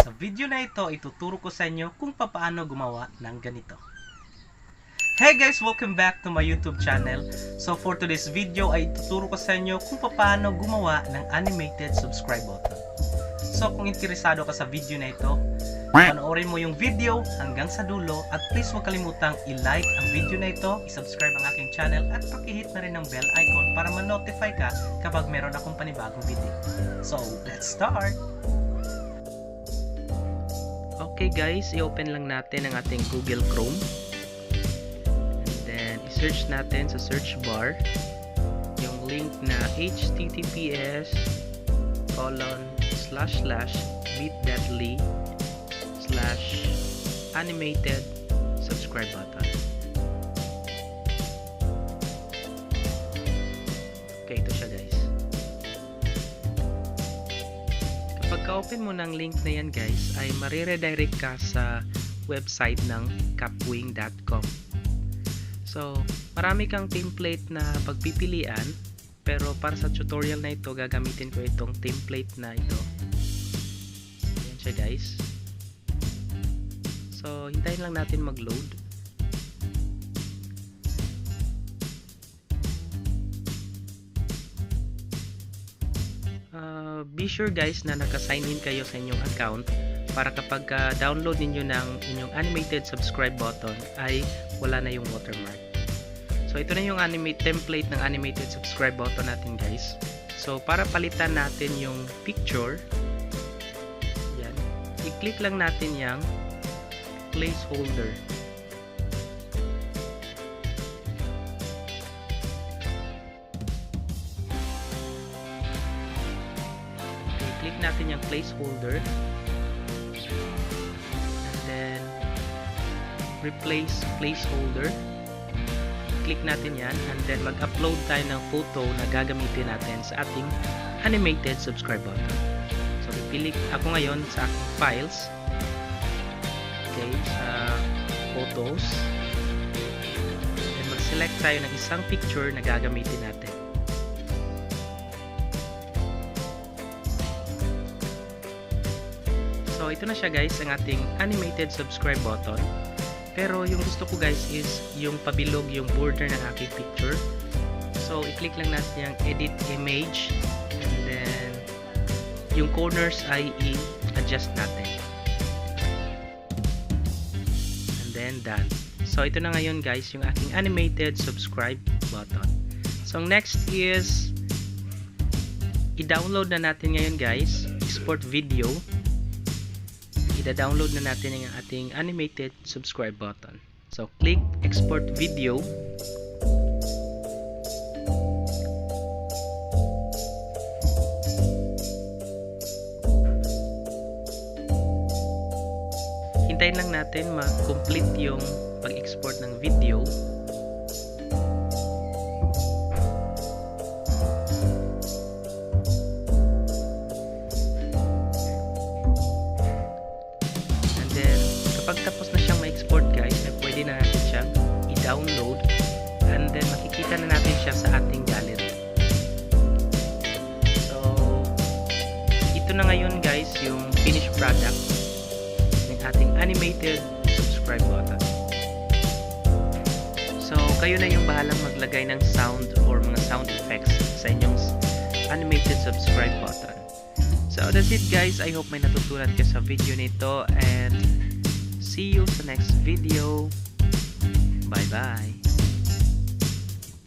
Sa video na ito, ituturo ko sa inyo kung paano gumawa ng ganito. Hey guys! Welcome back to my YouTube channel. So for today's video ay ituturo ko sa inyo kung paano gumawa ng animated subscribe button. So kung interesado ka sa video na ito, panoorin mo yung video hanggang sa dulo at please huwag kalimutang i-like ang video na ito, i-subscribe ang aking channel at pakihit na rin ang bell icon para ma-notify ka kapag meron akong panibagong video. So let's start! Okay guys, i-open lang natin ang ating Google Chrome. And then, i-search natin sa search bar yung link na https://bit.ly/animated subscribe button. Okay, ito siya guys. Kapag ka-open mo ng link na yan guys, ay mariredirect ka sa website ng capwing.com. So, marami kang template na pagpipilian, pero para sa tutorial na ito, gagamitin ko itong template na ito. Yan siya guys. So, hintayin lang natin mag-load. Be sure guys na naka-sign in kayo sa inyong account para kapag download ninyo ng inyong animated subscribe button ay wala na yung watermark. So ito na yung template ng animated subscribe button natin guys. So para palitan natin yung picture, yan, i-click lang natin yung placeholder. Click natin yung placeholder and then replace placeholder. Click natin yan and then mag-upload tayo ng photo na gagamitin natin sa ating animated subscribe button. So pipili ako ngayon sa aking files, okay, sa photos, and mag-select tayo ng isang picture na gagamitin natin. So ito na siya guys, ang ating animated subscribe button. Pero yung gusto ko guys is yung pabilog yung border ng aking picture. So i-click lang natin yung edit image and then yung corners ay i-adjust natin. And then done. So ito na ngayon guys yung aking animated subscribe button. So next is i-download na natin ngayon guys, export video. I-download na natin ang ating animated subscribe button. So, click export video. Hintayin lang natin ma-complete yung pag-export ng video. Kapag tapos na siyang ma-export guys, ay pwede na natin siyang i-download and then makikita na natin siya sa ating gallery. So, ito na ngayon guys yung finished product ng ating animated subscribe button. So, kayo na yung bahalang maglagay ng sound or mga sound effects sa inyong animated subscribe button. So, that's it guys. I hope may natutunan ka sa video nito and see you sa next video. Bye bye.